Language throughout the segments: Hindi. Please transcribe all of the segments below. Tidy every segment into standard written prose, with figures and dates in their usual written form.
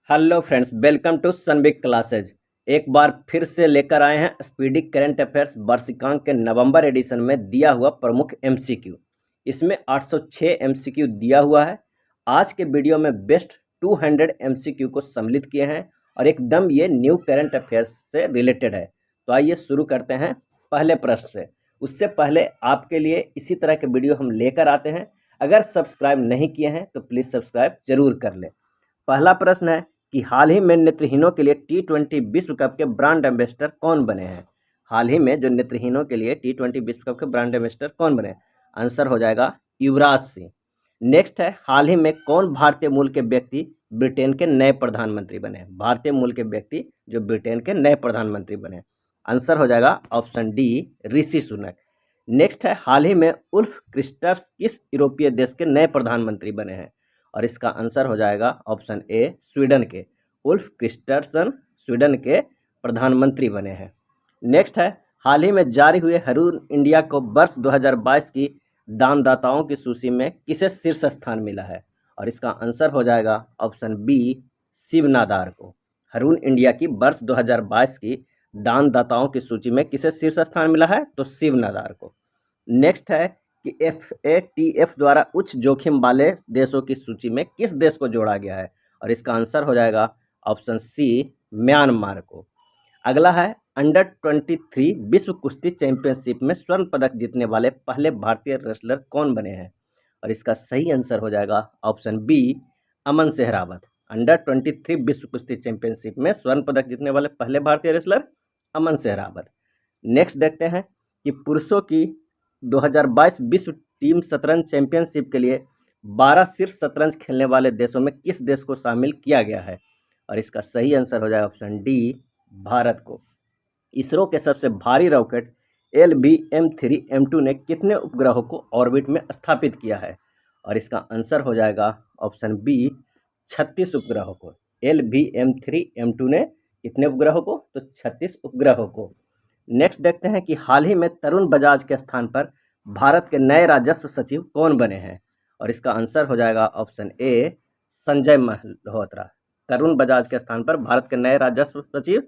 Hello friends, welcome to Sunbig classes. एक बार फिर से लेकर आए हैं स्पीडी करंट अफेयर्स वार्षिकांक के नवंबर एडिशन में दिया हुआ प्रमुख एमसीक्यू। इसमें 806 एमसीक्यू दिया हुआ है। आज के वीडियो में बेस्ट 200 एमसीक्यू को सम्मिलित किए हैं और एकदम ये न्यू करंट अफेयर्स से रिलेटेड है। तो आइए शुरू करते हैं पहले प्रश्न से। उससे पहले आपके लिए इसी तरह के वीडियो हम लेकर आते हैं। अगर सब्सक्राइब नहीं किए हैं तो प्लीज़ सब्सक्राइब जरूर कर लें। पहला प्रश्न है कि हाल ही में नेत्रहीनों के लिए T20 विश्व कप के ब्रांड एम्बेसडर कौन बने हैं। हाल ही में जो नेत्रहीनों के लिए T20 विश्व कप के ब्रांड एम्बेसडर कौन बने? आंसर हो जाएगा युवराज सिंह। नेक्स्ट है, हाल ही में कौन भारतीय मूल के व्यक्ति ब्रिटेन के नए प्रधानमंत्री बने? भारतीय मूल के व्यक्ति जो ब्रिटेन के नए प्रधानमंत्री बने। आंसर हो जाएगा option D, Rishi Sunak. Next है, हाल ही में उल्फ क्रिस्टर्स किस यूरोपीय देश के नए प्रधानमंत्री बने हैं? और इसका आंसर हो जाएगा ऑप्शन ए, स्वीडन के। उल्फ क्रिस्टर्सन स्वीडन के प्रधानमंत्री बने हैं। नेक्स्ट है, हाल ही में जारी हुए रून इंडिया को वर्ष 2022 की दानदाताओं की सूची में किसे शीर्ष स्थान मिला है? और इसका आंसर हो जाएगा ऑप्शन बी, शिव नादार को। रून इंडिया की वर्ष 2022 की दानदाताओं की सूची में किसे शीर्ष स्थान मिला है? तो शिव नादार को। नेक्स्ट है कि FATF द्वारा उच्च जोखिम वाले देशों की सूची में किस देश को जोड़ा गया है? और इसका आंसर हो जाएगा ऑप्शन सी, म्यांमार को। अगला है, अंडर 23 विश्व कुश्ती चैंपियनशिप में स्वर्ण पदक जीतने वाले पहले भारतीय रेसलर कौन बने हैं? और इसका सही आंसर हो जाएगा ऑप्शन बी, अमन सहरावत। अंडर 23 विश्व कुश्ती चैंपियनशिप में स्वर्ण पदक जीतने वाले पहले भारतीय रेसलर अमन सहरावत। नेक्स्ट देखते हैं कि पुरुषों की 2022 विश्व टीम शतरंज चैंपियनशिप के लिए 12 शीर्ष शतरंज खेलने वाले देशों में किस देश को शामिल किया गया है? और इसका सही आंसर हो जाएगा ऑप्शन डी, भारत को। इसरो के सबसे भारी रॉकेट LVM-3M2 ने कितने उपग्रहों को ऑर्बिट में स्थापित किया है? और इसका आंसर हो जाएगा ऑप्शन बी, 36 उपग्रहों को। LVM-3M2 ने कितने उपग्रहों को? तो 36 उपग्रहों को। नेक्स्ट देखते हैं कि हाल ही में तरुण बजाज के स्थान पर भारत के नए राजस्व सचिव कौन बने हैं? और इसका आंसर हो जाएगा ऑप्शन ए, संजय मल्होत्रा। तरुण बजाज के स्थान पर भारत के नए राजस्व सचिव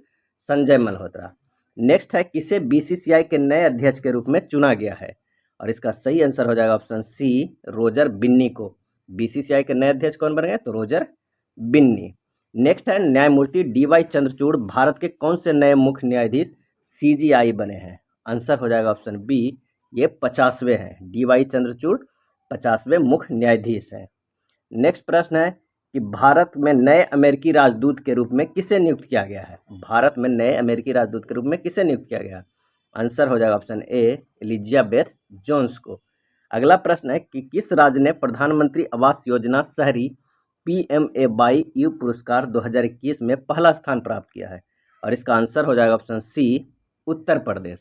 संजय मल्होत्रा। नेक्स्ट है, किसे BCCI के नए अध्यक्ष के रूप में चुना गया है? और इसका सही आंसर हो जाएगा ऑप्शन सी, रोजर बिन्नी को। BCCI के नए अध्यक्ष कौन बन गए? तो रोजर बिन्नी। नेक्स्ट है, न्यायमूर्ति DY चंद्रचूड़ भारत के कौन से नए मुख्य न्यायाधीश CGI बने हैं? आंसर हो जाएगा ऑप्शन बी, ये 50वें हैं। DY चंद्रचूड़ 50वें मुख्य न्यायाधीश हैं। नेक्स्ट प्रश्न है कि भारत में नए अमेरिकी राजदूत के रूप में किसे नियुक्त किया गया है? भारत में नए अमेरिकी राजदूत के रूप में किसे नियुक्त किया गया? आंसर हो जाएगा ऑप्शन ए, एलिजाबेथ जोन्स को। अगला प्रश्न है कि किस राज्य ने प्रधानमंत्री आवास योजना शहरी PMAY पुरस्कार 2021 में पहला स्थान प्राप्त किया है? और इसका आंसर हो जाएगा ऑप्शन सी, उत्तर प्रदेश।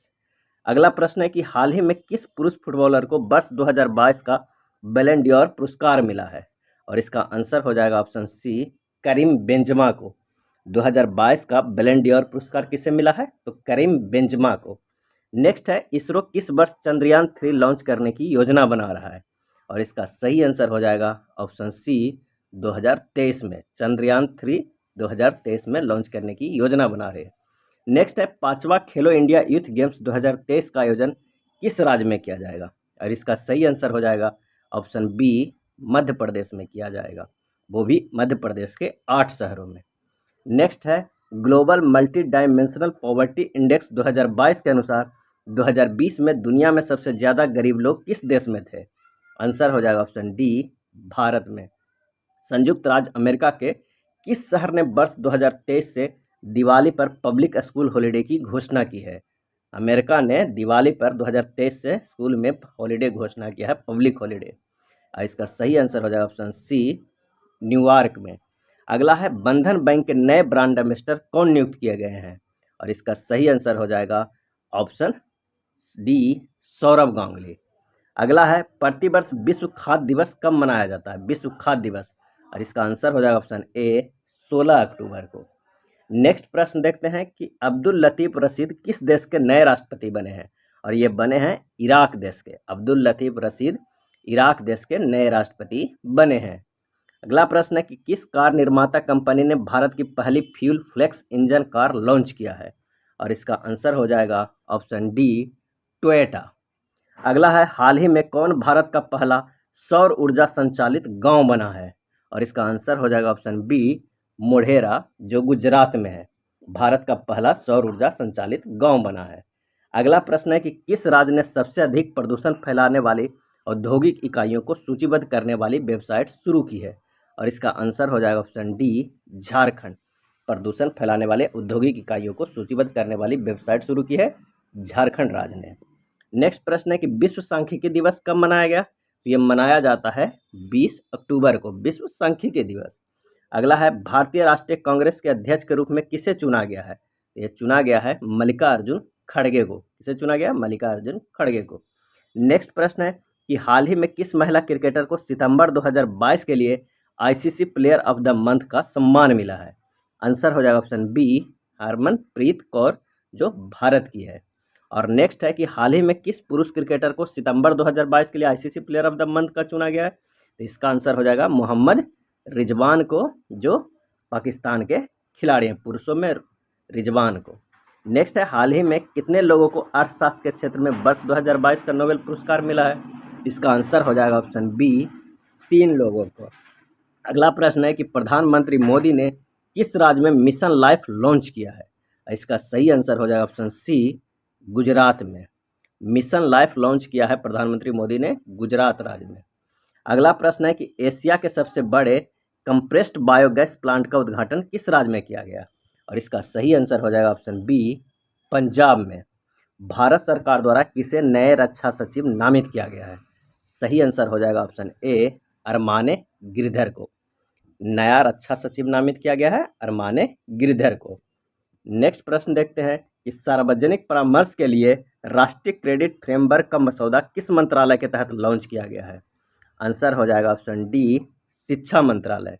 अगला प्रश्न है कि हाल ही में किस पुरुष फुटबॉलर को वर्ष 2022 का बैलन डॉर पुरस्कार मिला है? और इसका आंसर हो जाएगा ऑप्शन सी, करीम बेंजमा को। 2022 का बैलन डॉर पुरस्कार किसे मिला है? तो करीम बेंजमा को। नेक्स्ट है, इसरो किस वर्ष चंद्रयान 3 लॉन्च करने की योजना बना रहा है? और इसका सही आंसर हो जाएगा ऑप्शन सी, 2023 में। चंद्रयान 3 2023 में लॉन्च करने की योजना बना रहे हैं। नेक्स्ट है, 5वां खेलो इंडिया यूथ गेम्स 2023 का आयोजन किस राज्य में किया जाएगा? और इसका सही आंसर हो जाएगा ऑप्शन बी, मध्य प्रदेश में किया जाएगा, वो भी मध्य प्रदेश के 8 शहरों में। नेक्स्ट है, global multi dimensional poverty index 2022 के अनुसार 2020 में दुनिया में सबसे ज़्यादा गरीब लोग किस देश में थे? आंसर हो जाएगा ऑप्शन डी, भारत में। संयुक्त राज्य अमेरिका के किस शहर ने वर्ष 2023 से दिवाली पर पब्लिक स्कूल हॉलिडे की घोषणा की है? अमेरिका ने दिवाली पर 2023 से स्कूल में हॉलिडे घोषणा किया है, पब्लिक हॉलिडे। और इसका सही आंसर हो जाएगा ऑप्शन सी, न्यूयॉर्क में। अगला है, बंधन बैंक के नए ब्रांड एम्बेसडर कौन नियुक्त किए गए हैं? और इसका सही आंसर हो जाएगा ऑप्शन डी, सौरभ गांगुली। अगला है, प्रतिवर्ष विश्व खाद्य दिवस कब मनाया जाता है? विश्व खाद्य दिवस। और इसका आंसर हो जाएगा ऑप्शन ए, 16 अक्टूबर को। नेक्स्ट प्रश्न देखते हैं कि अब्दुल लतीफ़ रशीद किस देश के नए राष्ट्रपति बने हैं? और ये बने हैं इराक देश के। अब्दुल लतीफ़ रशीद इराक देश के नए राष्ट्रपति बने हैं। अगला प्रश्न है कि किस कार निर्माता कंपनी ने भारत की पहली fuel flex engine car launch किया है, और इसका आंसर हो जाएगा ऑप्शन डी टोयोटा। अगला है हाल ही में कौन भारत का पहला सौर ऊर्जा संचालित गांव बना है, और इसका आंसर हो जाएगा ऑप्शन बी मोढेरा, जो गुजरात में है। भारत का पहला सौर ऊर्जा संचालित गांव बना है। अगला प्रश्न है कि किस राज्य ने सबसे अधिक प्रदूषण फैलाने वाली औद्योगिक इकाइयों को सूचीबद्ध करने वाली वेबसाइट शुरू की है, और इसका आंसर हो जाएगा ऑप्शन डी झारखंड। प्रदूषण फैलाने वाले औद्योगिक इकाइयों को सूचीबद्ध करने वाली वेबसाइट शुरू की है झारखंड राज्य ने। नेक्स्ट प्रश्न है कि विश्व सांख्यिकी दिवस कब मनाया गया, तो ये मनाया जाता है 20 अक्टूबर को, विश्व सांख्यिकी दिवस। अगला है भारतीय राष्ट्रीय कांग्रेस के अध्यक्ष के रूप में किसे चुना गया है, ये चुना गया है मल्लिकार्जुन खड़गे को। किसे चुना गया, मल्लिकार्जुन खड़गे को। नेक्स्ट प्रश्न है कि हाल ही में किस महिला क्रिकेटर को सितंबर 2022 के लिए ICC player of the month का सम्मान मिला है, आंसर हो जाएगा ऑप्शन बी हरमनप्रीत कौर, जो भारत की है। और नेक्स्ट है कि हाल ही में किस पुरुष क्रिकेटर को सितंबर 2022 के लिए ICC player of the month का चुना गया है, तो इसका आंसर हो जाएगा मोहम्मद रिजवान को, जो पाकिस्तान के खिलाड़ी हैं, पुरुषों में रिजवान को। नेक्स्ट है हाल ही में कितने लोगों को अर्थशास्त्र के क्षेत्र में वर्ष 2022 का नोबेल पुरस्कार मिला है, इसका आंसर हो जाएगा ऑप्शन बी 3 लोगों को। अगला प्रश्न है कि प्रधानमंत्री मोदी ने किस राज्य में मिशन लाइफ लॉन्च किया है, इसका सही आंसर हो जाएगा ऑप्शन सी गुजरात में। मिशन लाइफ लॉन्च किया है प्रधानमंत्री मोदी ने गुजरात राज्य में। अगला प्रश्न है कि एशिया के सबसे बड़े कंप्रेस्ड बायोगैस प्लांट का उद्घाटन किस राज्य में किया गया, और इसका सही आंसर हो जाएगा ऑप्शन बी पंजाब में। भारत सरकार द्वारा किसे नए रक्षा सचिव नामित किया गया है, सही आंसर हो जाएगा ऑप्शन ए अरमाने गिरधर को। नया रक्षा सचिव नामित किया गया है अरमाने गिरधर को। नेक्स्ट प्रश्न देखते हैं कि सार्वजनिक परामर्श के लिए राष्ट्रीय क्रेडिट फ्रेमवर्क का मसौदा किस मंत्रालय के तहत लॉन्च किया गया है, आंसर हो जाएगा ऑप्शन डी शिक्षा मंत्रालय।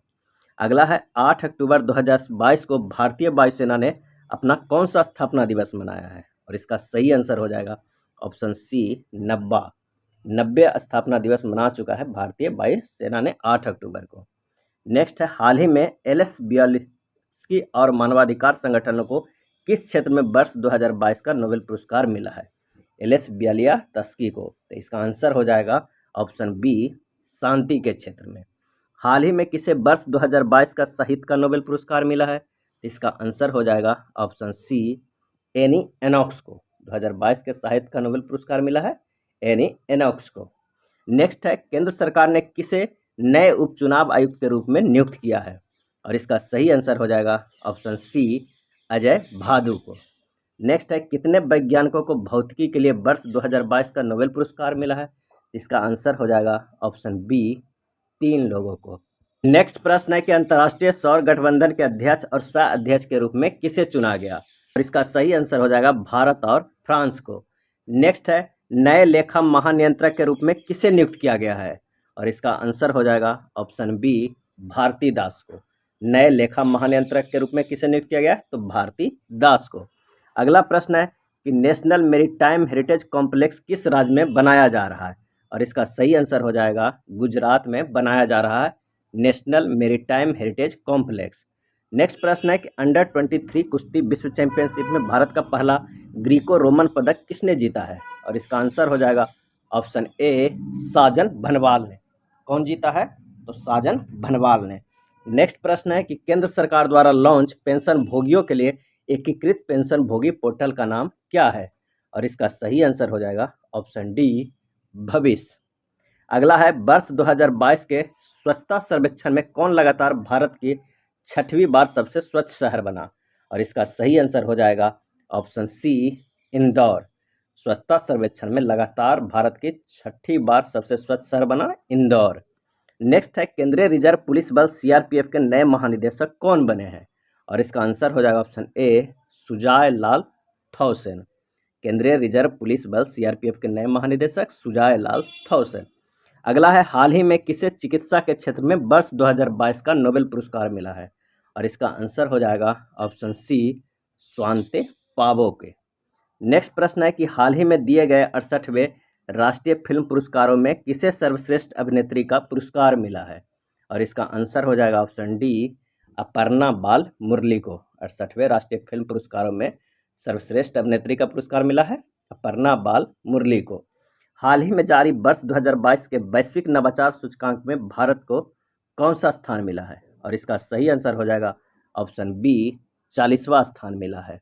अगला है 8 अक्टूबर 2022 को भारतीय वायुसेना ने अपना कौन सा स्थापना दिवस मनाया है, और इसका सही आंसर हो जाएगा ऑप्शन सी 90 स्थापना दिवस मना चुका है भारतीय वायुसेना ने 8 अक्टूबर को। नेक्स्ट है हाल ही में LS बियाल्स्की और मानवाधिकार संगठनों को किस क्षेत्र में वर्ष 2022 का नोबेल पुरस्कार मिला है, LS बियाल्स्की को, तो इसका आंसर हो जाएगा ऑप्शन बी शांति के क्षेत्र में। हाल ही में किसे वर्ष 2022 का साहित्य का नोबेल पुरस्कार मिला है, इसका आंसर हो जाएगा ऑप्शन सी एनी एनॉक्स को। 2022 के साहित्य का नोबेल पुरस्कार मिला है एनी एनॉक्स को। नेक्स्ट है केंद्र सरकार ने किसे नए उपचुनाव आयुक्त के रूप में नियुक्त किया है, और इसका सही आंसर हो जाएगा ऑप्शन सी अजय भादु को। नेक्स्ट है कितने वैज्ञानिकों को भौतिकी के लिए वर्ष 2022 का नोबेल पुरस्कार मिला है, इसका आंसर हो जाएगा ऑप्शन बी 3 लोगों को। नेक्स्ट प्रश्न है कि अंतर्राष्ट्रीय सौर गठबंधन के अध्यक्ष और सह अध्यक्ष के रूप में किसे चुना गया, और इसका सही आंसर हो जाएगा भारत और फ्रांस को। नेक्स्ट है नए लेखा महानियंत्रक के रूप में किसे नियुक्त किया गया है, और इसका आंसर हो जाएगा ऑप्शन बी भारती दास को। नए लेखा महानियंत्रक के रूप में किसे नियुक्त किया गया, तो भारती दास को। अगला प्रश्न है कि नेशनल मेरीटाइम हेरिटेज कॉम्प्लेक्स किस राज्य में बनाया जा रहा है, और इसका सही आंसर हो जाएगा गुजरात में बनाया जा रहा है national maritime heritage complex. Next प्रश्न है कि अंडर 23 कुश्ती विश्व चैंपियनशिप में भारत का पहला ग्रीको रोमन पदक किसने जीता है, और इसका आंसर हो जाएगा ऑप्शन ए साजन भनवाल ने। कौन जीता है, तो साजन भनवाल ने। नेक्स्ट प्रश्न है कि केंद्र सरकार द्वारा लॉन्च पेंशन भोगियों के लिए एकीकृत पेंशन भोगी पोर्टल का नाम क्या है, और इसका सही आंसर हो जाएगा ऑप्शन डी भविष्य। अगला है वर्ष 2022 के स्वच्छता सर्वेक्षण में कौन लगातार भारत की 6वीं बार सबसे स्वच्छ शहर बना, और इसका सही आंसर हो जाएगा ऑप्शन सी इंदौर। स्वच्छता सर्वेक्षण में लगातार भारत की 6ठी बार सबसे स्वच्छ शहर बना इंदौर। नेक्स्ट है केंद्रीय रिजर्व पुलिस बल CRPF के नए महानिदेशक कौन बने हैं, और इसका आंसर हो जाएगा ऑप्शन ए सुजाय लाल थौसेन। केंद्रीय रिजर्व पुलिस बल CRPF के नए महानिदेशक सुजाय लाल थौसेन। अगला है हाल ही में किसे चिकित्सा के क्षेत्र में वर्ष 2022 का नोबेल पुरस्कार मिला है, और इसका आंसर हो जाएगा ऑप्शन सी स्वांते पावो के। नेक्स्ट प्रश्न है कि हाल ही में दिए गए 68वें राष्ट्रीय फिल्म पुरस्कारों में किसे सर्वश्रेष्ठ अभिनेत्री का पुरस्कार मिला है, और इसका आंसर हो जाएगा ऑप्शन डी अपर्णा बाल मुरली को। 68वें राष्ट्रीय फिल्म पुरस्कारों में सर्वश्रेष्ठ अभिनेत्री का पुरस्कार मिला है अपर्णा बाल मुरली को। हाल ही में जारी वर्ष 2022 के वैश्विक नवाचार सूचकांक में भारत को कौन सा स्थान मिला है? और इसका सही आंसर हो जाएगा ऑप्शन बी 40वां स्थान मिला है।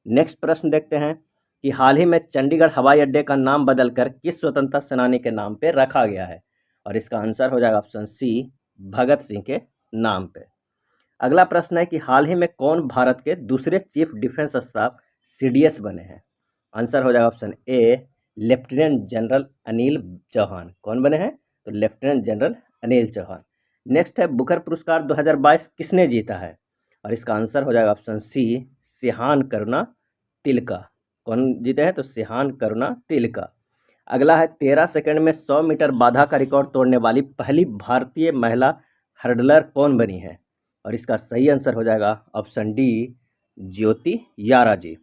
नेक्स्ट प्रश्न देखते हैं कि हाल ही में चंडीगढ़ हवाई अड्डे का नाम बदलकर किस स्वतंत्रता सेनानी के नाम पे रखा गया है? और इसका आंसर हो जाएगा ऑप्शन सी भगत सिंह के नाम पे। अगला प्रश्न है कि हाल ही में कौन भारत के दूसरे चीफ डिफेंस स्टाफ सीडीएस बने हैं? आंसर हो जाएगा option A lieutenant general Anil Chauhan. कौन बने हैं? तो lieutenant general Anil Chauhan. Next है बुकर पुरस्कार 2022 किसने जीता है? और इसका आंसर हो जाएगा ऑप्शन सी सिहान करुणा तिलका। कौन जीते हैं? तो सिहान करुणा तिलका। अगला है 13 सेकंड में 100 मीटर बाधा का रिकॉर्ड तोड़ने वाली पहली भारतीय महिला हर्डलर कौन बनी है? और इसका सही आंसर हो जाएगा ऑप्शन डी ज्योति यारा जी।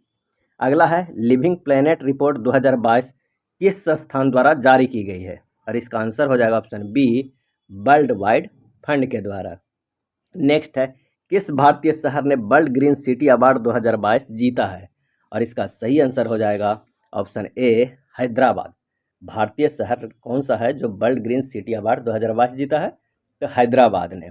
अगला है लिविंग प्लेनेट रिपोर्ट 2022 किस संस्थान द्वारा जारी की गई है? और इसका आंसर हो जाएगा option B world wide fund के द्वारा। नेक्स्ट है किस भारतीय शहर ने वर्ल्ड ग्रीन सिटी अवार्ड 2022 जीता है? और इसका सही आंसर हो जाएगा ऑप्शन ए हैदराबाद। भारतीय शहर कौन सा है जो वर्ल्ड ग्रीन सिटी अवार्ड 2022 जीता है? तो हैदराबाद ने।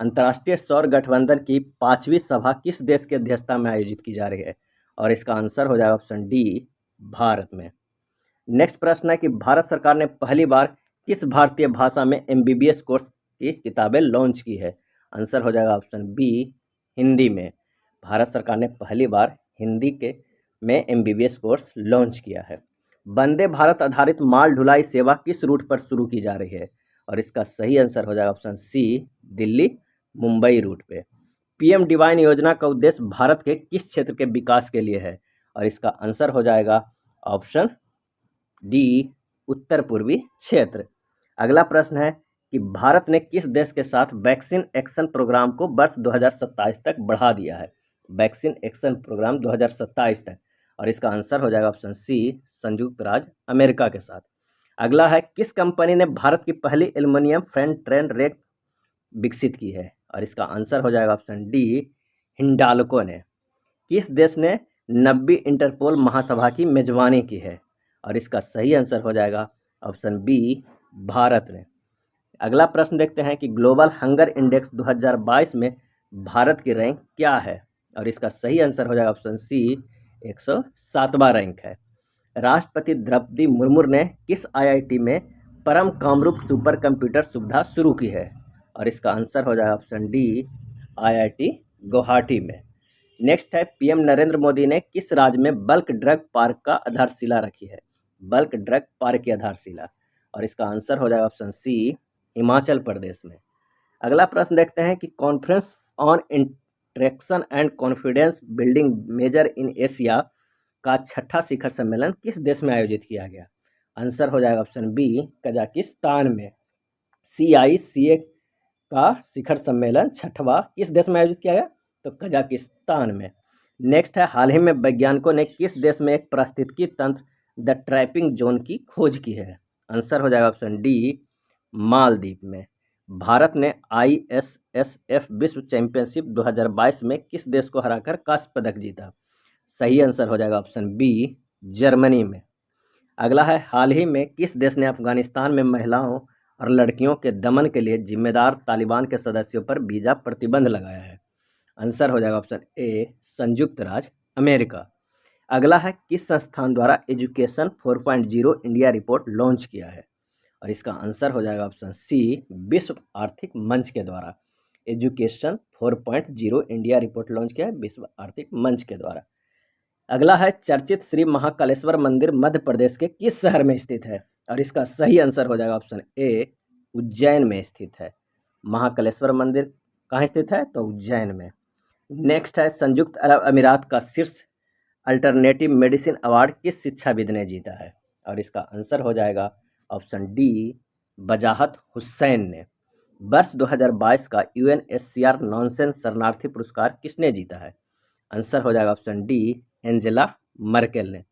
अंतर्राष्ट्रीय सौर गठबंधन की 5वीं सभा किस देश की अध्यक्षता में आयोजित की जा रही है? और इसका आंसर हो जाएगा ऑप्शन डी भारत में। नेक्स्ट प्रश्न है कि भारत सरकार ने पहली बार किस भारतीय भाषा में एमबीबीएस कोर्स की किताबें लॉन्च की है? आंसर हो जाएगा ऑप्शन बी हिंदी में। भारत सरकार ने पहली बार हिंदी के में एमबीबीएस कोर्स लॉन्च किया है। वंदे भारत आधारित माल ढुलाई सेवा किस रूट पर शुरू की जा रही है? और इसका सही आंसर हो जाएगा option C Delhi Mumbai route पे। पीएम डिवाइन योजना का उद्देश्य भारत के किस क्षेत्र के विकास के लिए है? और इसका आंसर हो जाएगा ऑप्शन डी उत्तर पूर्वी क्षेत्र। अगला प्रश्न है कि भारत ने किस देश के साथ वैक्सीन एक्शन प्रोग्राम को वर्ष 2027 तक बढ़ा दिया है? वैक्सीन एक्शन प्रोग्राम 2027 तक। और इसका आंसर हो जाएगा ऑप्शन सी संयुक्त राज्य अमेरिका के साथ। अगला है किस कंपनी ने भारत की पहली एल्युमिनियम फैन ट्रेन रेक विकसित की है? और इसका आंसर हो जाएगा ऑप्शन डी हिंडाल्को ने। किस देश ने 90वीं इंटरपोल महासभा की मेजबानी की है? और इसका सही आंसर हो जाएगा ऑप्शन बी भारत ने। अगला प्रश्न देखते हैं कि ग्लोबल हंगर इंडेक्स 2022 में भारत की रैंक क्या है? और इसका सही आंसर हो जाएगा ऑप्शन सी 107वां रैंक है। राष्ट्रपति द्रौपदी मुर्मू ने किस आईआईटी में परम कामरूप सुपर कंप्यूटर सुविधा शुरू की है? और इसका आंसर हो जाएगा ऑप्शन डी आईआईटी गुवाहाटी में। नेक्स्ट है पीएम नरेंद्र मोदी ने किस राज्य में बल्क ड्रग पार्क का आधारशिला रखी है? बल्क ड्रग पार्क की आधारशिला। और इसका आंसर हो जाएगा ऑप्शन सी हिमाचल प्रदेश में। अगला प्रश्न देखते हैं कि conference on interaction and confidence building measure in Asia का 6ठा शिखर सम्मेलन किस देश में आयोजित किया गया? आंसर हो जाएगा ऑप्शन बी कजाकिस्तान में। CICA का शिखर सम्मेलन 6वां किस देश में आयोजित किया गया? तो कजाकिस्तान में। नेक्स्ट है हाल ही में वैज्ञानिकों ने किस देश में एक पारिस्थितिकी तंत्र द ट्रैपिंग जोन की खोज की है? आंसर हो जाएगा ऑप्शन डी मालदीव में। भारत ने ISSF विश्व चैंपियनशिप 2022 में किस देश को हराकर कांस्य पदक जीता? सही आंसर हो जाएगा ऑप्शन बी जर्मनी में। अगला है हाल ही में किस देश ने अफगानिस्तान में महिलाओं और लड़कियों के दमन के लिए जिम्मेदार तालिबान के सदस्यों पर वीजा प्रतिबंध लगाया है? आंसर हो जाएगा ऑप्शन ए संयुक्त राज्य अमेरिका। अगला है किस संस्थान द्वारा एजुकेशन 4.0 इंडिया रिपोर्ट लॉन्च किया है? और इसका आंसर हो जाएगा ऑप्शन सी विश्व आर्थिक मंच के द्वारा। एजुकेशन 4.0 इंडिया रिपोर्ट लॉन्च किया है विश्व आर्थिक मंच के द्वारा। अगला है चर्चित श्री महाकालेश्वर मंदिर मध्य प्रदेश के किस शहर में स्थित है? और इसका सही आंसर हो जाएगा ऑप्शन ए उज्जैन में स्थित है। महाकालेश्वर मंदिर कहाँ स्थित है? तो उज्जैन में। नेक्स्ट है संयुक्त अरब अमीरात का शीर्ष अल्टरनेटिव मेडिसिन अवार्ड किस शिक्षाविद ने जीता है? और इसका आंसर हो जाएगा ऑप्शन डी बजाहत हुसैन ने। वर्ष 2022 का UNHCR नॉनसेंस शरणार्थी पुरस्कार किसने जीता है? आंसर हो जाएगा ऑप्शन डी एंजेला मर्केल ने।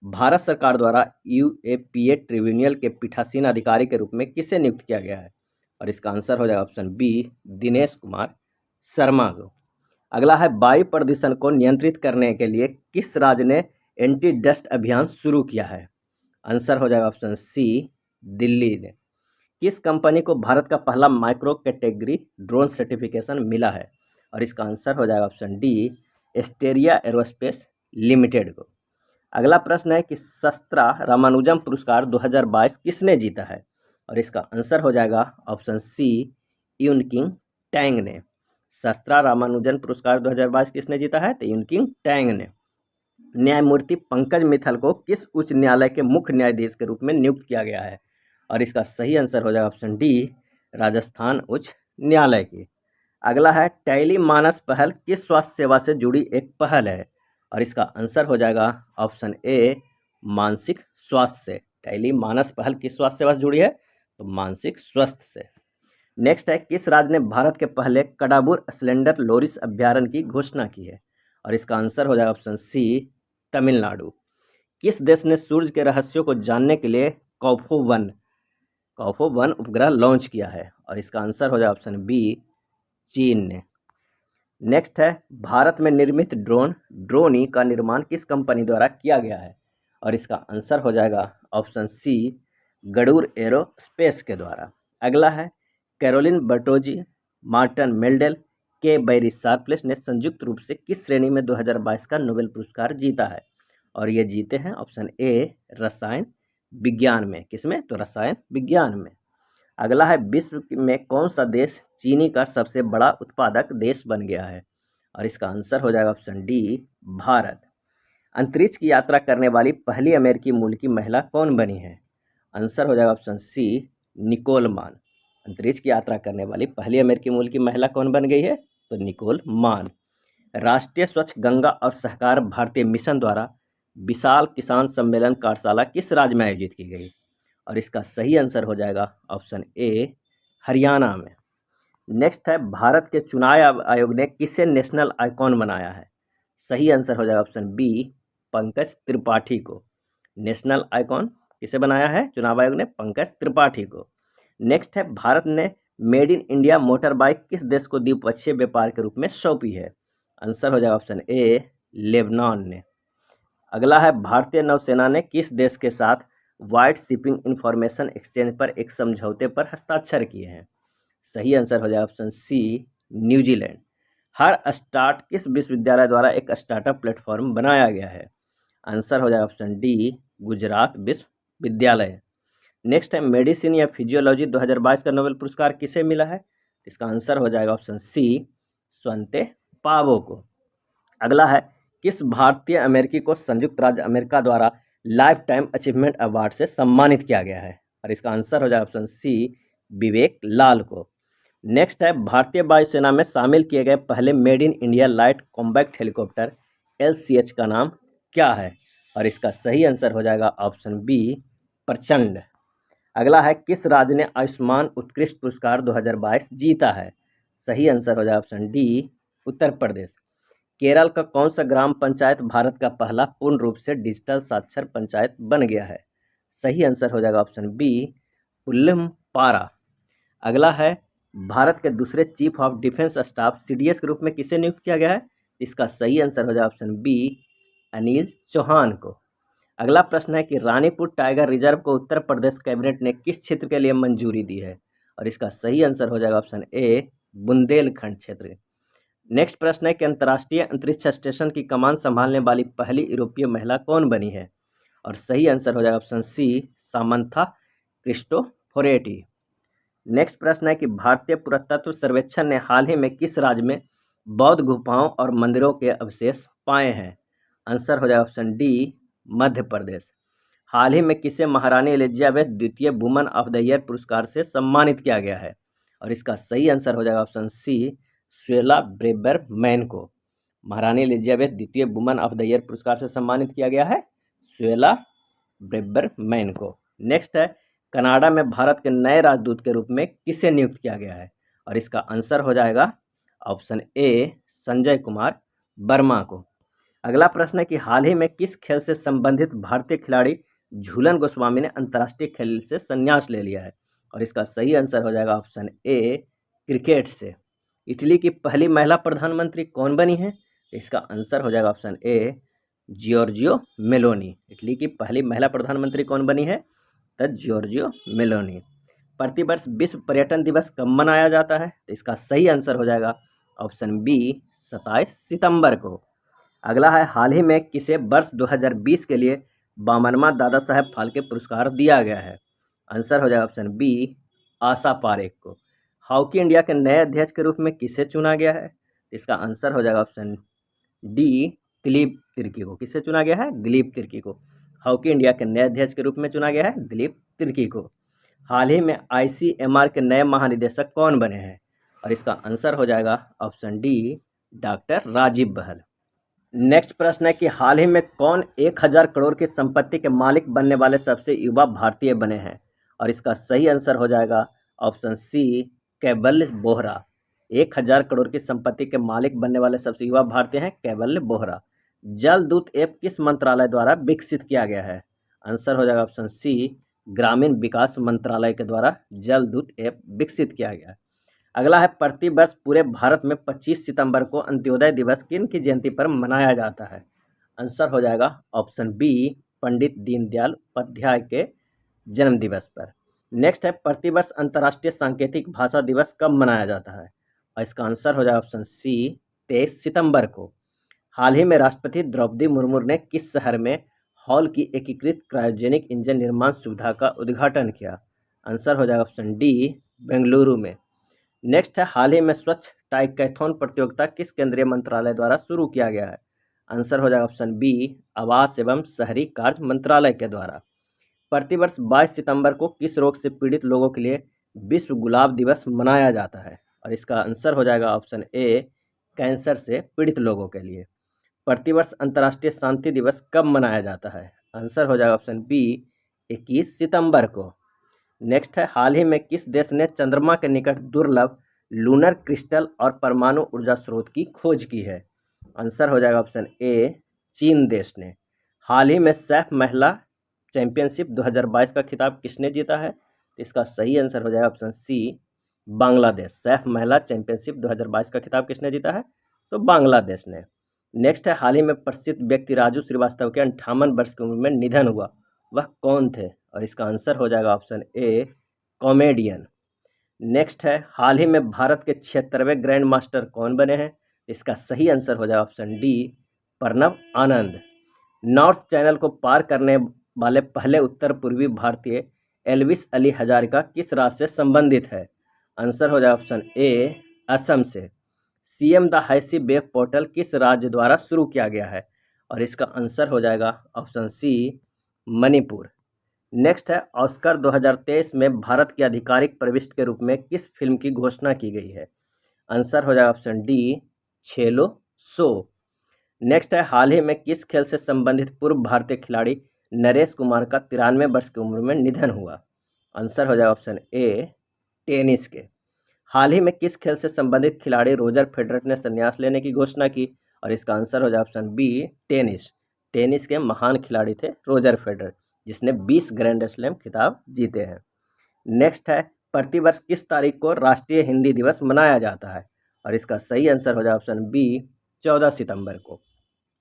भारत सरकार द्वारा UAPA ट्रिब्यूनल के पीठासीन अधिकारी के रूप में किसे नियुक्त किया गया है? और इसका आंसर हो जाएगा ऑप्शन बी दिनेश कुमार शर्मा को। अगला है वायु प्रदूषण को नियंत्रित करने के लिए किस राज्य ने एंटी डस्ट अभियान शुरू किया है? आंसर हो जाएगा ऑप्शन सी दिल्ली ने। किस कंपनी को भारत का पहला माइक्रो कैटेगरी ड्रोन सर्टिफिकेशन मिला है? और इसका आंसर हो जाएगा option D Asteria aerospace limited को। अगला प्रश्न है कि शस्त्रा रामानुजम पुरस्कार 2022 किसने जीता है? और इसका आंसर हो जाएगा ऑप्शन सी यूनकिंग टैंग ने। शस्त्रा रामानुजन पुरस्कार 2022 किसने जीता है? तो यूनकिंग टैंग ने। न्यायमूर्ति पंकज मित्तल को किस उच्च न्यायालय के मुख्य न्यायाधीश के रूप में नियुक्त किया गया है? और इसका सही आंसर हो जाएगा ऑप्शन डी राजस्थान उच्च न्यायालय की। अगला है टेली मानस पहल किस स्वास्थ्य सेवा से जुड़ी एक पहल है? और इसका आंसर हो जाएगा ऑप्शन ए मानसिक स्वास्थ्य से। टेली मानस पहल किस स्वास्थ्य सेवा से जुड़ी है? तो मानसिक स्वास्थ्य से। नेक्स्ट है किस राज्य ने भारत के पहले कडाबूर स्लेंडर लोरिस अभ्यारण्य की घोषणा की है? और इसका आंसर हो जाएगा ऑप्शन सी तमिलनाडु। किस देश ने सूर्य के रहस्यों को जानने के लिए कॉफो 1 उपग्रह लॉन्च किया है? और इसका आंसर हो जाएगा ऑप्शन बी चीन ने। नेक्स्ट है भारत में निर्मित ड्रोनी का निर्माण किस कंपनी द्वारा किया गया है? और इसका आंसर हो जाएगा ऑप्शन सी गरुड़ एरोस्पेस के द्वारा। अगला है कैरोलिन बर्टोजी, मार्टिन मेल्डेल, के बैरी शार्पलेस ने संयुक्त रूप से किस श्रेणी में 2022 का नोबेल पुरस्कार जीता है? और ये जीते हैं ऑप्शन ए रसायन विज्ञान में। किसमें? तो रसायन विज्ञान में। अगला है विश्व में कौन सा देश चीनी का सबसे बड़ा उत्पादक देश बन गया है? और इसका आंसर हो जाएगा ऑप्शन डी भारत। अंतरिक्ष की यात्रा करने वाली पहली अमेरिकी मूल की महिला कौन बनी है? आंसर हो जाएगा ऑप्शन सी निकोल मान। अंतरिक्ष की यात्रा करने वाली पहली अमेरिकी मूल की महिला कौन बन गई है? तो निकोल मान। राष्ट्रीय स्वच्छ गंगा और सहकार भारतीय मिशन द्वारा विशाल किसान सम्मेलन कार्यशाला किस राज्य में आयोजित की गई? और इसका सही आंसर हो जाएगा ऑप्शन ए हरियाणा में। नेक्स्ट है भारत के चुनाव आयोग ने किसे नेशनल आइकॉन बनाया है? सही आंसर हो जाएगा ऑप्शन बी पंकज त्रिपाठी को। नेशनल आइकॉन किसे बनाया है चुनाव आयोग ने? पंकज त्रिपाठी को। नेक्स्ट है भारत ने made in India motor bike किस देश को द्विपक्षीय व्यापार के रूप में सौंपी है? आंसर हो जाएगा ऑप्शन ए लेबनान ने। अगला है भारतीय नौसेना ने किस देश के साथ वाइड शिपिंग इंफॉर्मेशन एक्सचेंज पर एक समझौते पर हस्ताक्षर किए हैं? सही आंसर हो जाएगा ऑप्शन सी न्यूजीलैंड। हर स्टार्ट किस विश्वविद्यालय द्वारा एक स्टार्टअप प्लेटफॉर्म बनाया गया है? आंसर हो जाएगा ऑप्शन डी गुजरात विश्वविद्यालय। नेक्स्ट है मेडिसिन या फिजियोलॉजी 2022 का नोबेल पुरस्कार किसे मिला है? इसका आंसर हो जाएगा ऑप्शन सी स्वंते पावो को। अगला है किस भारतीय अमेरिकी को संयुक्त राज्य अमेरिका द्वारा लाइफ टाइम अचीवमेंट अवार्ड से सम्मानित किया गया है? और इसका आंसर हो जाएगा ऑप्शन सी विवेक लाल को। नेक्स्ट है भारतीय वायुसेना में शामिल किए गए पहले made in India light combat helicopter LCH का नाम क्या है? और इसका सही आंसर हो जाएगा ऑप्शन बी प्रचंड। अगला है किस राज्य ने आयुष्मान उत्कृष्ट पुरस्कार 2022 जीता है? सही आंसर हो जाएगा ऑप्शन डी उत्तर प्रदेश। केरल का कौन सा ग्राम पंचायत भारत का पहला पूर्ण रूप से डिजिटल साक्षर पंचायत बन गया है? सही आंसर हो जाएगा ऑप्शन बी पुल्लमपारा। अगला है भारत के दूसरे chief of defence staff CDS के रूप में किसे नियुक्त किया गया है? इसका सही आंसर हो जाएगा ऑप्शन बी अनिल चौहान को। अगला प्रश्न है कि रानीपुर टाइगर रिजर्व को उत्तर प्रदेश कैबिनेट ने किस क्षेत्र के लिए मंजूरी दी है? और इसका सही आंसर हो जाएगा ऑप्शन ए बुंदेलखंड क्षेत्र। नेक्स्ट प्रश्न है कि अंतर्राष्ट्रीय अंतरिक्ष स्टेशन की कमान संभालने वाली पहली यूरोपीय महिला कौन बनी है? और सही आंसर हो जाएगा option C Samantha Cristoforetti. Next प्रश्न है कि भारतीय पुरातत्व सर्वेक्षण ने हाल ही में किस राज्य में बौद्ध गुफाओं और मंदिरों के अवशेष पाए हैं? आंसर हो जाएगा ऑप्शन डी मध्य प्रदेश। हाल ही में किसे महारानी एलिजाबेथ द्वितीय वुमन ऑफ द ईयर पुरस्कार से सम्मानित किया गया है? और इसका सही आंसर हो जाएगा ऑप्शन सी स्वेला ब्रेबरमैन को। महारानी एलिजाबेथ द्वितीय वुमन ऑफ द ईयर पुरस्कार से सम्मानित किया गया है स्वेला ब्रेबरमैन को। नेक्स्ट है कनाडा में भारत के नए राजदूत के रूप में किसे नियुक्त किया गया है? और इसका आंसर हो जाएगा ऑप्शन ए संजय कुमार वर्मा को। अगला प्रश्न है कि हाल ही में किस खेल से संबंधित भारतीय खिलाड़ी झूलन गोस्वामी ने अंतर्राष्ट्रीय खेल से संन्यास ले लिया है? और इसका सही आंसर हो जाएगा ऑप्शन ए क्रिकेट से। इटली की पहली महिला प्रधानमंत्री कौन बनी है? इसका आंसर हो जाएगा ऑप्शन ए जियोर्जियो मेलोनी। इटली की पहली महिला प्रधानमंत्री कौन बनी है? तो जियोर्जियो मेलोनी। प्रतिवर्ष विश्व पर्यटन दिवस कब मनाया जाता है? तो इसका सही आंसर हो जाएगा ऑप्शन बी 27 सितंबर को। अगला है, हाल ही में किसे वर्ष 2020 के लिए 52वां दादा साहेब फाल्के पुरस्कार दिया गया है? आंसर हो जाएगा ऑप्शन बी आशा पारेख को। हॉकी इंडिया के नए अध्यक्ष के रूप में किसे चुना गया है? इसका आंसर हो जाएगा ऑप्शन डी दिलीप तिर्की को। किसे चुना गया है? दिलीप तिर्की को। हॉकी इंडिया के नए अध्यक्ष के रूप में चुना गया है दिलीप तिर्की को। हाल ही में ICMR के नए महानिदेशक कौन बने हैं? और इसका आंसर हो जाएगा ऑप्शन डी डॉक्टर राजीव बहल। नेक्स्ट प्रश्न है कि हाल ही में कौन 1000 करोड़ की संपत्ति के मालिक बनने वाले सबसे युवा भारतीय बने हैं? और इसका सही आंसर हो जाएगा ऑप्शन सी कैवल्य बोहरा। 1000 करोड़ की संपत्ति के मालिक बनने वाले सबसे युवा भारतीय हैं कैवल्य बोहरा। जलदूत ऐप किस मंत्रालय द्वारा विकसित किया गया है? आंसर हो जाएगा ऑप्शन सी ग्रामीण विकास मंत्रालय के द्वारा जलदूत ऐप विकसित किया गया है। अगला है, प्रतिवर्ष पूरे भारत में 25 सितंबर को अंत्योदय दिवस किन की जयंती पर मनाया जाता है? आंसर हो जाएगा ऑप्शन बी पंडित दीनदयाल उपाध्याय के जन्म दिवस पर। नेक्स्ट है, प्रतिवर्ष अंतर्राष्ट्रीय सांकेतिक भाषा दिवस कब मनाया जाता है? और इसका आंसर हो जाएगा ऑप्शन सी 23 सितंबर को। हाल ही में राष्ट्रपति द्रौपदी मुर्मू ने किस शहर में हॉल की एकीकृत क्रायोजेनिक इंजन निर्माण सुविधा का उद्घाटन किया? आंसर हो जाएगा ऑप्शन डी बेंगलुरु में। नेक्स्ट है, हाल ही में स्वच्छ टाइकैथॉन प्रतियोगिता किस केंद्रीय मंत्रालय द्वारा शुरू किया गया है? आंसर हो जाएगा ऑप्शन बी आवास एवं शहरी कार्य मंत्रालय के द्वारा। प्रतिवर्ष 22 सितंबर को किस रोग से पीड़ित लोगों के लिए विश्व गुलाब दिवस मनाया जाता है? और इसका आंसर हो जाएगा ऑप्शन ए कैंसर से पीड़ित लोगों के लिए। प्रतिवर्ष अंतर्राष्ट्रीय शांति दिवस कब मनाया जाता है? आंसर हो जाएगा ऑप्शन बी 21 सितंबर को। नेक्स्ट है, हाल ही में किस देश ने चंद्रमा के निकट दुर्लभ लूनर क्रिस्टल और परमाणु ऊर्जा स्रोत की खोज की है? आंसर हो जाएगा ऑप्शन ए चीन देश ने। हाल ही में सैफ महिला चैंपियनशिप 2022 का खिताब किसने जीता है? इसका सही आंसर हो जाएगा ऑप्शन सी बांग्लादेश। सैफ महिला चैंपियनशिप 2022 का खिताब किसने जीता है? तो बांग्लादेश ने। नेक्स्ट है, हाल ही में प्रसिद्ध व्यक्ति राजू श्रीवास्तव के 58 वर्ष की उम्र में निधन हुआ, वह कौन थे? और इसका आंसर हो जाएगा ऑप्शन ए कॉमेडियन। नेक्स्ट है, हाल ही में भारत के 76वें ग्रैंड मास्टर कौन बने हैं? इसका सही आंसर हो जाएगा ऑप्शन डी प्रणव आनंद। नॉर्थ चैनल को पार करने वाले पहले उत्तर पूर्वी भारतीय एल्विस अली हजारिका किस राज्य से संबंधित है? आंसर हो जाएगा ऑप्शन ए असम से। CM द हैसी वेब पोर्टल किस राज्य द्वारा शुरू किया गया है? और इसका आंसर हो जाएगा ऑप्शन सी मणिपुर। नेक्स्ट है, ऑस्कर 2023 में भारत की आधिकारिक प्रविष्टि के रूप में किस फिल्म की घोषणा की गई है? आंसर हो जाएगा ऑप्शन डी छेलो शो। नेक्स्ट है, हाल ही में किस खेल से संबंधित पूर्व भारतीय खिलाड़ी नरेश कुमार का 93 वर्ष की उम्र में निधन हुआ? आंसर हो जाएगा ऑप्शन ए टेनिस के। हाल ही में किस खेल से संबंधित खिलाड़ी रोजर फेडरर ने संन्यास लेने की घोषणा की? और इसका आंसर हो जाएगा ऑप्शन बी टेनिस। टेनिस के महान खिलाड़ी थे रोजर फेडरर, जिसने 20 ग्रैंड स्लैम खिताब जीते हैं। नेक्स्ट है, प्रतिवर्ष किस तारीख को राष्ट्रीय हिंदी दिवस मनाया जाता है? और इसका सही आंसर हो जाएगा ऑप्शन बी 14 सितंबर को।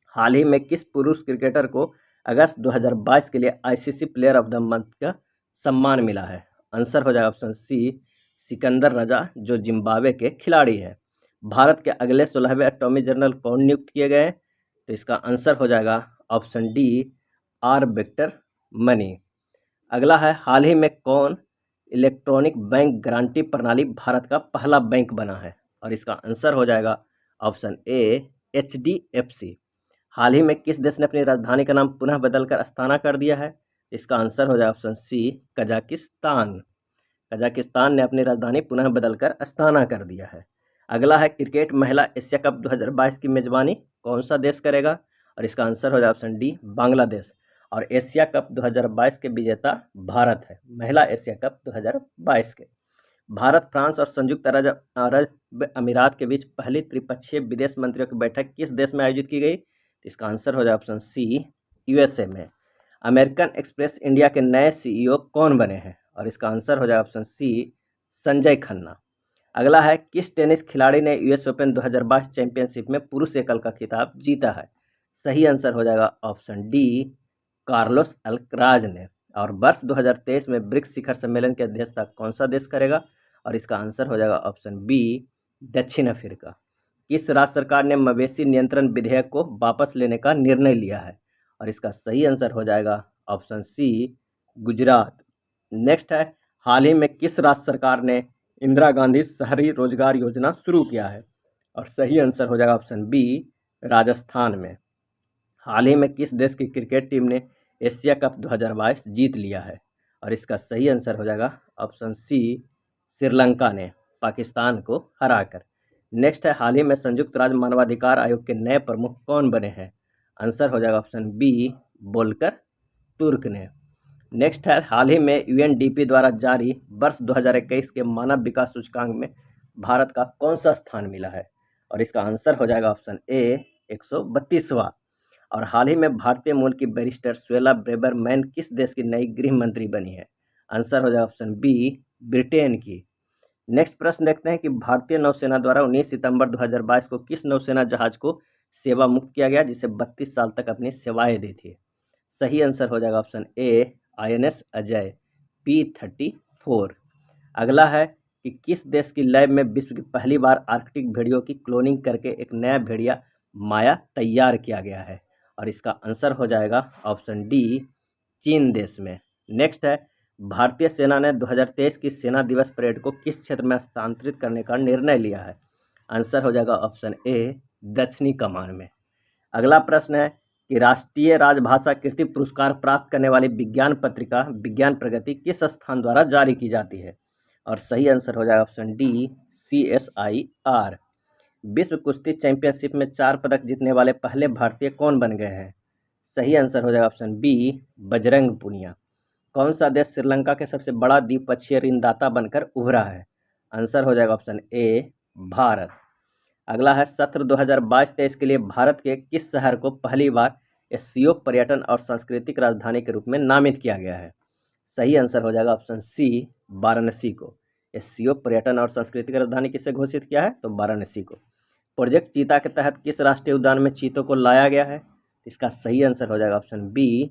हाल ही में किस पुरुष क्रिकेटर को अगस्त 2022 के लिए ICC player of the month का सम्मान मिला है? आंसर हो जाएगा ऑप्शन सी सिकंदर रजा, जो जिम्बाब्वे के खिलाड़ी हैं। भारत के अगले 16वें अटॉर्नी जनरल कौन नियुक्त किए गए? तो इसका आंसर हो जाएगा option D R Victor Money. अगला है, हाल ही में कौन इलेक्ट्रॉनिक बैंक गारंटी प्रणाली भारत का पहला बैंक बना है? और इसका आंसर हो जाएगा ऑप्शन ए HDFC। हाल ही में किस देश ने अपनी राजधानी का नाम पुनः बदलकर अस्ताना कर दिया है? इसका आंसर हो जाएगा ऑप्शन सी कजाकिस्तान। कजाकिस्तान ने अपनी राजधानी पुनः बदलकर अस्ताना कर दिया है। अगला है, क्रिकेट महिला एशिया कप 2022 की मेजबानी कौन सा देश करेगा? और इसका आंसर हो जाएगा ऑप्शन डी बांग्लादेश। और एशिया कप 2022 के विजेता भारत है, महिला एशिया कप 2022 के। भारत, फ्रांस और संयुक्त अरब अमीरात के बीच पहली त्रिपक्षीय विदेश मंत्रियों की बैठक किस देश में आयोजित की गई? इसका आंसर हो जाएगा ऑप्शन सी USA में। अमेरिकन एक्सप्रेस इंडिया के नए CEO कौन बने हैं? और इसका आंसर हो जाएगा ऑप्शन सी संजय खन्ना। अगला है, किस टेनिस खिलाड़ी ने यूएस ओपन 2022 चैंपियनशिप में पुरुष एकल का खिताब जीता है? सही आंसर हो जाएगा ऑप्शन डी कार्लोस अल्कराज ने। और वर्ष 2023 में ब्रिक्स शिखर सम्मेलन की अध्यक्षता कौन सा देश करेगा? और इसका आंसर हो जाएगा ऑप्शन बी दक्षिण अफ्रीका। किस राज्य सरकार ने मवेशी नियंत्रण विधेयक को वापस लेने का निर्णय लिया है? और इसका सही आंसर हो जाएगा ऑप्शन सी गुजरात। नेक्स्ट है, हाल ही में किस राज्य सरकार ने इंदिरा गांधी शहरी रोजगार योजना शुरू किया है? और सही आंसर हो जाएगा ऑप्शन बी राजस्थान में। हाल ही में किस देश की क्रिकेट टीम ने एशिया कप 2022 जीत लिया है? और इसका सही आंसर हो जाएगा ऑप्शन सी श्रीलंका ने पाकिस्तान को हराकर। नेक्स्ट है, हाल ही में संयुक्त राज्य मानवाधिकार आयोग के नए प्रमुख कौन बने हैं? आंसर हो जाएगा ऑप्शन बी वोल्कर तुर्क ने। नेक्स्ट है, हाल ही में यूएनडीपी द्वारा जारी वर्ष 2021 के मानव विकास सूचकांक में भारत का कौन सा स्थान मिला है? और इसका आंसर हो जाएगा ऑप्शन ए 132वां। और हाल ही में भारतीय मूल की बैरिस्टर स्वेला ब्रेबरमैन किस देश की नई गृह मंत्री बनी है? आंसर हो जाएगा ऑप्शन बी ब्रिटेन की। नेक्स्ट प्रश्न देखते हैं कि भारतीय नौसेना द्वारा 19 सितंबर 2022 को किस नौसेना जहाज को सेवा मुक्त किया गया जिसे 32 साल तक अपनी सेवाएं दी थी? सही आंसर हो जाएगा ऑप्शन ए INS अजय P-34। अगला है कि किस देश की लैब में विश्व की पहली बार आर्कटिक भेड़ियों की क्लोनिंग करके एक नया भेड़िया माया तैयार किया गया है? और इसका आंसर हो जाएगा ऑप्शन डी चीन देश में। नेक्स्ट है, भारतीय सेना ने 2023 की सेना दिवस परेड को किस क्षेत्र में हस्तांतरित करने का निर्णय लिया है? आंसर हो जाएगा ऑप्शन ए दक्षिणी कमान में। अगला प्रश्न है कि राष्ट्रीय राजभाषा कीर्ति पुरस्कार प्राप्त करने वाली विज्ञान पत्रिका विज्ञान प्रगति किस संस्थान द्वारा जारी की जाती है? और सही आंसर हो जाएगा ऑप्शन डी CSIR। विश्व कुश्ती चैंपियनशिप में 4 पदक जीतने वाले पहले भारतीय कौन बन गए हैं? सही आंसर हो जाएगा ऑप्शन बी बजरंग पुनिया। कौन सा देश श्रीलंका के सबसे बड़ा द्विपक्षीय ऋणदाता बनकर उभरा है? आंसर हो जाएगा ऑप्शन ए भारत। अगला है, सत्र 2022-23 के लिए भारत के किस शहर को पहली बार SCO पर्यटन और सांस्कृतिक राजधानी के रूप में नामित किया गया है? सही आंसर हो जाएगा ऑप्शन सी वाराणसी को। SCO पर्यटन और सांस्कृतिक राजधानी किसे घोषित किया है? तो वाराणसी को। प्रोजेक्ट चीता के तहत किस राष्ट्रीय उद्यान में चीतों को लाया गया है? इसका सही आंसर हो जाएगा ऑप्शन बी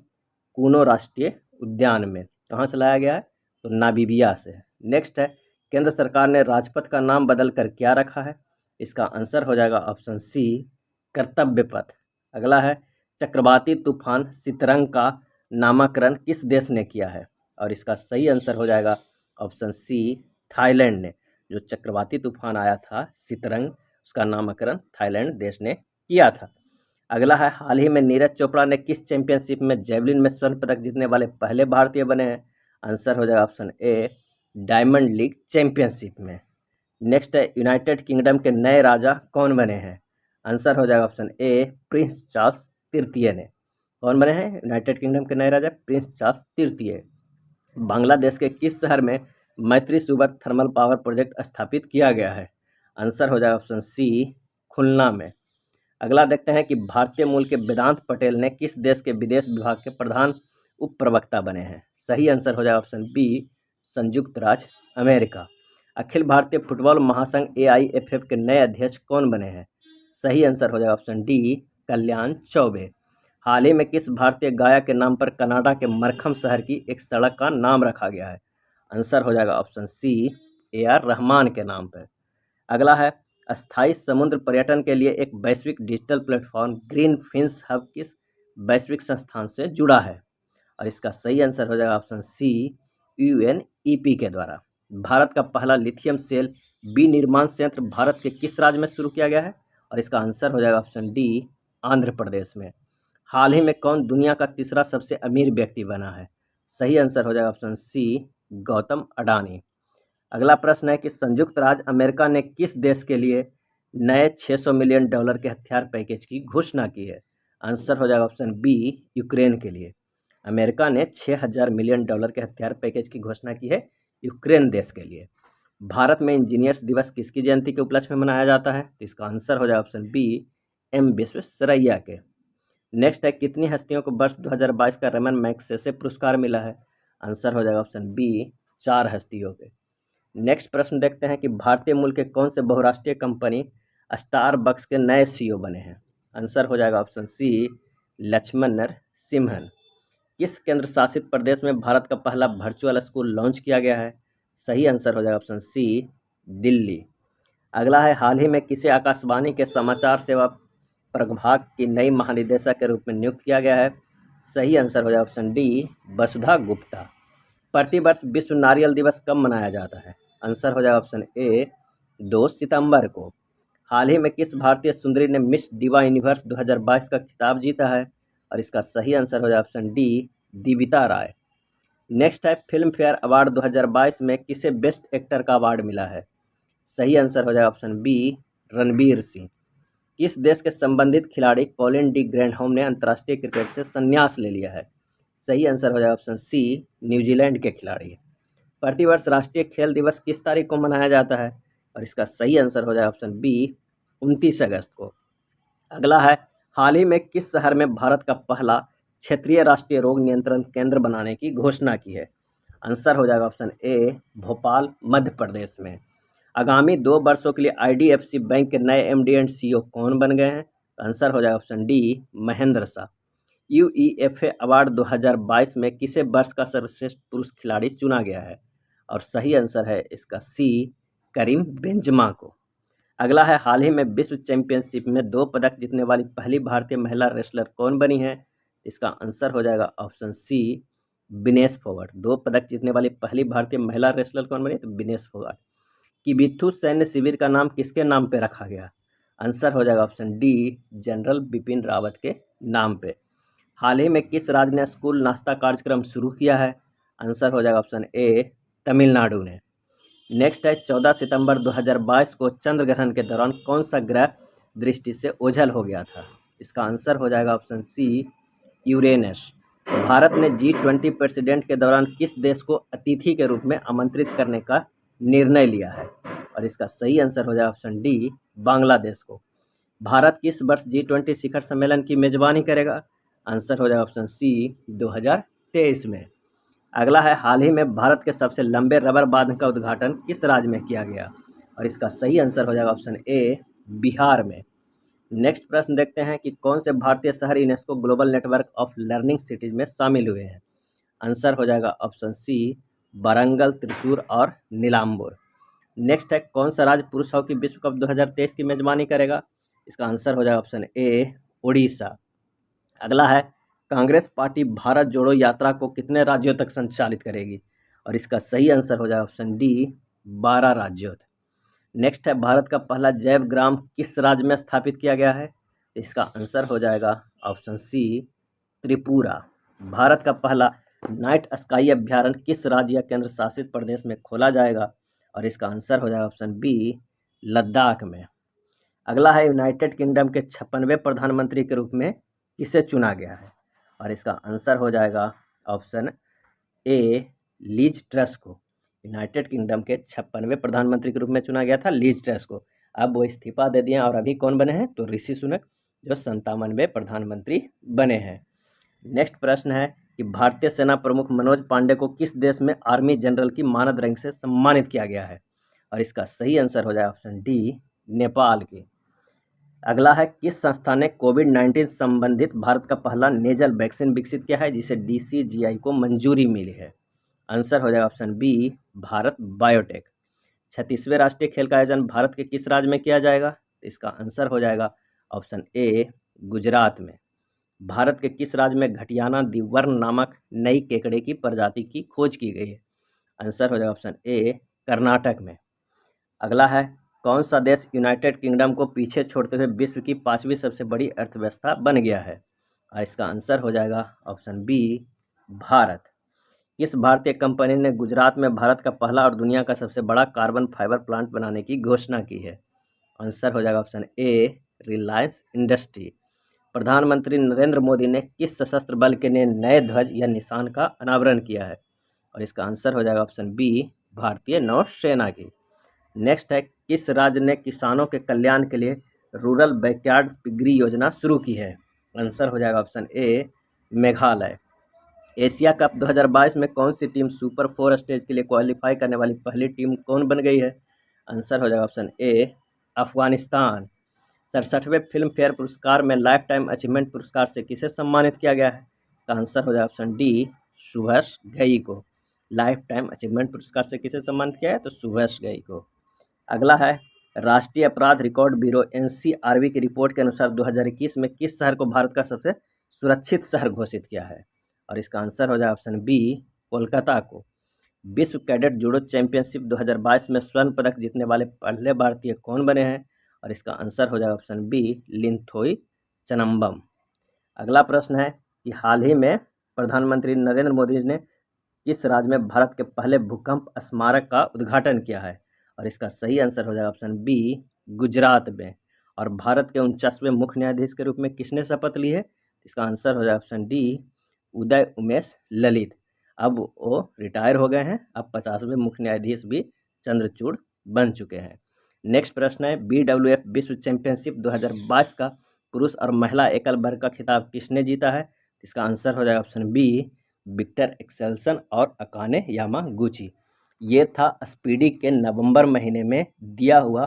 कूनो राष्ट्रीय उद्यान में। कहाँ से लाया गया है? तो नामीबिया से। नेक्स्ट है, केंद्र सरकार ने राजपथ का नाम बदल कर क्या रखा है? इसका आंसर हो जाएगा ऑप्शन सी कर्तव्य पथ। अगला है, चक्रवाती तूफान सितरंग का नामकरण किस देश ने किया है? और इसका सही आंसर हो जाएगा ऑप्शन सी थाईलैंड ने। जो चक्रवाती तूफान आया था सितरंग, उसका नामकरण थाईलैंड देश ने किया था। अगला है, हाल ही में नीरज चोपड़ा ने किस चैंपियनशिप में जेवलिन में स्वर्ण पदक जीतने वाले पहले भारतीय बने हैं? आंसर हो जाएगा ऑप्शन ए डायमंड लीग चैंपियनशिप में। नेक्स्ट है, यूनाइटेड किंगडम के नए राजा कौन बने हैं? आंसर हो जाएगा ऑप्शन ए प्रिंस चार्ल्स तृतीय ने। कौन बने हैं यूनाइटेड किंगडम के नए राजा? प्रिंस चार्ल्स तृतीय। बांग्लादेश के किस शहर में मैत्री सुबर थर्मल पावर प्रोजेक्ट स्थापित किया गया है? आंसर हो जाएगा ऑप्शन सी खुलना में। अगला देखते हैं कि भारतीय मूल के वेदांत पटेल ने किस देश के विदेश विभाग के प्रधान उप प्रवक्ता बने हैं? सही आंसर हो जाएगा ऑप्शन बी संयुक्त राज्य अमेरिका। अखिल भारतीय फुटबॉल महासंघ AIFF के नए अध्यक्ष कौन बने हैं? सही आंसर हो जाएगा ऑप्शन डी कल्याण चौबे। हाल ही में किस भारतीय गायक के नाम पर कनाडा के मरखम शहर की एक सड़क का नाम रखा गया है? आंसर हो जाएगा ऑप्शन सी AR रहमान के नाम पर। अगला है, अस्थायी समुद्र पर्यटन के लिए एक वैश्विक digital platform green fins hub किस वैश्विक संस्थान से जुड़ा है? और इसका सही आंसर हो जाएगा ऑप्शन सी UNEP के द्वारा। भारत का पहला लिथियम सेल विनिर्माण संयंत्र भारत के किस राज्य में शुरू किया गया है? और इसका आंसर हो जाएगा ऑप्शन डी आंध्र प्रदेश में। हाल ही में कौन दुनिया का तीसरा सबसे अमीर व्यक्ति बना है? सही आंसर हो जाएगा ऑप्शन सी गौतम अडानी। अगला प्रश्न है कि संयुक्त राज्य अमेरिका ने किस देश के लिए नए $600 मिलियन के हथियार पैकेज की घोषणा की है? आंसर हो जाएगा ऑप्शन बी यूक्रेन के लिए। अमेरिका ने $6000 मिलियन के हथियार पैकेज की घोषणा की है यूक्रेन देश के लिए। भारत में इंजीनियर्स दिवस किसकी जयंती के उपलक्ष्य में मनाया जाता है? तो इसका आंसर हो जाएगा ऑप्शन बी M विश्वेश्वरैया के। नेक्स्ट है, कितनी हस्तियों को वर्ष 2022 का रमन मैग्सेसे पुरस्कार मिला है? आंसर हो जाएगा ऑप्शन बी 4 हस्तियों के। नेक्स्ट प्रश्न देखते हैं कि भारतीय मूल के कौन से बहुराष्ट्रीय कंपनी स्टारबक्स के नए सीईओ बने हैं। आंसर हो जाएगा ऑप्शन सी लक्ष्मण नरसिम्हन। किस केंद्र शासित प्रदेश में भारत का पहला वर्चुअल स्कूल लॉन्च किया गया है। सही आंसर हो जाएगा ऑप्शन सी दिल्ली। अगला है हाल ही में किसे आकाशवाणी के समाचार सेवा प्रभाग की नई महानिदेशक के रूप में नियुक्त किया गया है। सही आंसर हो जाएगा ऑप्शन डी वसुधा गुप्ता। प्रतिवर्ष विश्व नारियल दिवस कब मनाया जाता है। आंसर हो जाएगा ऑप्शन ए 2 सितंबर को। हाल ही में किस भारतीय सुंदरी ने मिस दिवा यूनिवर्स 2022 का खिताब जीता है। और इसका सही आंसर हो जाएगा ऑप्शन डी दीबिता राय। नेक्स्ट है फिल्म फेयर अवार्ड 2022 में किसे बेस्ट एक्टर का अवार्ड मिला है। सही आंसर हो जाएगा ऑप्शन बी रणबीर सिंह। किस देश के संबंधित खिलाड़ी कॉलिन डी ग्रैंडहोम ने अंतर्राष्ट्रीय क्रिकेट से संन्यास ले लिया है। सही आंसर हो जाएगा ऑप्शन सी न्यूजीलैंड के खिलाड़ी। प्रतिवर्ष राष्ट्रीय खेल दिवस किस तारीख को मनाया जाता है। और इसका सही आंसर हो जाएगा ऑप्शन बी 29 अगस्त को। अगला है हाल ही में किस शहर में भारत का पहला क्षेत्रीय राष्ट्रीय रोग नियंत्रण केंद्र बनाने की घोषणा की है। आंसर हो जाएगा ऑप्शन ए भोपाल मध्य प्रदेश में। आगामी 2 वर्षों के लिए IDFC बैंक के नए MD एंड CEO कौन बन गए हैं। आंसर हो जाएगा option D Mahendra Shah. UEFA award 2022 में किसे वर्ष का सर्वश्रेष्ठ पुरुष खिलाड़ी चुना गया है। और सही आंसर है इसका सी करीम बेंजमा को। अगला है हाल ही में विश्व चैंपियनशिप में 2 पदक जीतने वाली पहली भारतीय महिला रेसलर कौन बनी है। इसका आंसर हो जाएगा ऑप्शन सी विनेश फोगाट। 2 पदक जीतने वाली पहली भारतीय महिला रेसलर कौन बनी तो विनेश फोगाट। किबिथु सैन्य शिविर का नाम किसके नाम पे रखा गया। आंसर हो जाएगा option D general Bipin Rawat के नाम पे। हाल ही में किस राज्य ने स्कूल नाश्ता कार्यक्रम शुरू किया है। आंसर हो जाएगा ऑप्शन ए तमिलनाडु ने। नेक्स्ट है 14 सितंबर 2022 को चंद्र ग्रहण के दौरान कौन सा ग्रह दृष्टि से ओझल हो गया था। इसका आंसर हो जाएगा ऑप्शन सी यूरेनस। भारत ने G20 प्रेसिडेंट के दौरान किस देश को अतिथि के रूप में आमंत्रित करने का निर्णय लिया है। और इसका सही आंसर हो जाएगा ऑप्शन डी बांग्लादेश को। भारत किस वर्ष G20 शिखर सम्मेलन की मेजबानी करेगा। आंसर हो जाएगा ऑप्शन सी 2023 में। अगला है हाल ही में भारत के सबसे लंबे रबर बांध का उद्घाटन किस राज्य में किया गया। और इसका सही आंसर हो जाएगा ऑप्शन ए बिहार में। नेक्स्ट प्रश्न देखते हैं कि कौन से भारतीय शहर UNESCO global network of learning cities में शामिल हुए हैं। आंसर हो जाएगा ऑप्शन सी वारंगल त्रिशूर और नीलाम्बुर। नेक्स्ट है कौन सा राज्य पुरुष हॉकी विश्व कप 2023 की मेजबानी करेगा। इसका आंसर हो जाएगा ऑप्शन ए उड़ीसा। अगला है कांग्रेस पार्टी भारत जोड़ो यात्रा को कितने राज्यों तक संचालित करेगी। और इसका सही आंसर हो जाएगा ऑप्शन डी 12 राज्यों तक। नेक्स्ट है भारत का पहला जैव ग्राम किस राज्य में स्थापित किया गया है। इसका आंसर हो जाएगा ऑप्शन सी त्रिपुरा। भारत का पहला नाइट स्काई अभ्यारण्य किस राज्य या केंद्र शासित प्रदेश में खोला जाएगा। और इसका आंसर हो जाएगा ऑप्शन बी लद्दाख में। अगला है यूनाइटेड किंगडम के 56वें प्रधानमंत्री के रूप में किसे चुना गया है। और इसका आंसर हो जाएगा ऑप्शन ए लीज ट्रस को। यूनाइटेड किंगडम के 56वें प्रधानमंत्री के रूप में चुना गया था लीज ट्रस को। अब वो इस्तीफा दे दिए और अभी कौन बने हैं तो ऋषि सुनक जो 57वें प्रधानमंत्री बने हैं। नेक्स्ट प्रश्न है कि भारतीय सेना प्रमुख मनोज पांडे को किस देश में आर्मी जनरल की मानद रैंक से सम्मानित किया गया है। और इसका सही आंसर हो जाएगा ऑप्शन डी नेपाल की। अगला है किस संस्था ने कोविड-19 संबंधित भारत का पहला नेजल वैक्सीन विकसित किया है जिसे DCGI को मंजूरी मिली है। आंसर हो जाएगा ऑप्शन बी भारत बायोटेक। 36वें राष्ट्रीय खेल का आयोजन भारत के किस राज्य में किया जाएगा। इसका आंसर हो जाएगा ऑप्शन ए गुजरात में। भारत के किस राज्य में घटियाना द्विवर्ण नामक नई केकड़े की प्रजाति की खोज की गई है। आंसर हो जाएगा ऑप्शन ए कर्नाटक में। अगला है कौन सा देश यूनाइटेड किंगडम को पीछे छोड़ते हुए विश्व की 5वीं सबसे बड़ी अर्थव्यवस्था बन गया है। और इसका आंसर हो जाएगा ऑप्शन बी भारत। किस भारतीय कंपनी ने गुजरात में भारत का पहला और दुनिया का सबसे बड़ा कार्बन फाइबर प्लांट बनाने की घोषणा की है। आंसर हो जाएगा ऑप्शन ए रिलायंस इंडस्ट्री। प्रधानमंत्री नरेंद्र मोदी ने किस सशस्त्र बल के लिए नए ध्वज या निशान का अनावरण किया है। और इसका आंसर हो जाएगा ऑप्शन बी भारतीय नौसेना की। नेक्स्ट है किस राज्य ने किसानों के कल्याण के लिए रूरल बैकयार्ड पिगरी योजना शुरू की है। आंसर हो जाएगा ऑप्शन ए मेघालय। एशिया कप 2022 में कौन सी टीम सुपर 4 स्टेज के लिए क्वालिफाई करने वाली पहली टीम कौन बन गई है? आंसर हो जाएगा ऑप्शन ए अफगानिस्तान। 67वें फिल्म फेयर पुरस्कार में लाइफ टाइम अचीवमेंट पुरस्कार से किसे सम्मानित किया गया है? इसका आंसर हो जाएगा ऑप्शन डी सुभाष घई को। लाइफ टाइम अचीवमेंट पुरस्कार से किसे सम्मानित किया है? तो सुभाष घई को। अगला है राष्ट्रीय अपराध रिकॉर्ड ब्यूरो एनसीआरबी की रिपोर्ट के अनुसार 2021 में किस शहर को भारत का सबसे सुरक्षित शहर घोषित किया है? और इसका आंसर हो जाएगा ऑप्शन बी कोलकाता को। विश्व कैडेट जूडो चैंपियनशिप 2022 में स्वर्ण पदक जीतने वाले पहले भारतीय कौन बने हैं? और इसका आंसर हो जाएगा ऑप्शन बी लिंथोई चनम्बम। अगला प्रश्न है कि हाल ही में प्रधानमंत्री नरेंद्र मोदी ने किस राज्य में भारत के पहले भूकंप स्मारक का उद्घाटन किया है? और इसका सही आंसर हो जाएगा ऑप्शन बी गुजरात में। और भारत के 49वें मुख्य न्यायाधीश के रूप में किसने शपथ ली है? इसका आंसर हो जाएगा ऑप्शन डी उदय उमेश ललित। अब वो रिटायर हो गए हैं, अब 50वें मुख्य न्यायाधीश भी चंद्रचूड़ बन चुके हैं। नेक्स्ट प्रश्न है BWF विश्व चैंपियनशिप 2022 का पुरुष और महिला एकल वर्ग का खिताब किसने जीता है? इसका आंसर हो जाएगा ऑप्शन बी विक्टर एक्सेल्सन और अकाने यामागुची। ये था स्पीडी के नवंबर महीने में दिया हुआ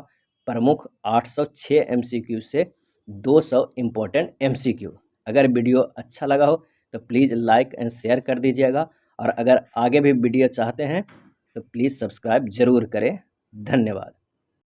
प्रमुख 806 MCQ से 200 इम्पोर्टेंट MCQ। अगर वीडियो अच्छा लगा हो तो प्लीज़ लाइक एंड शेयर कर दीजिएगा, और अगर आगे भी वीडियो चाहते हैं तो प्लीज़ सब्सक्राइब ज़रूर करें। धन्यवाद।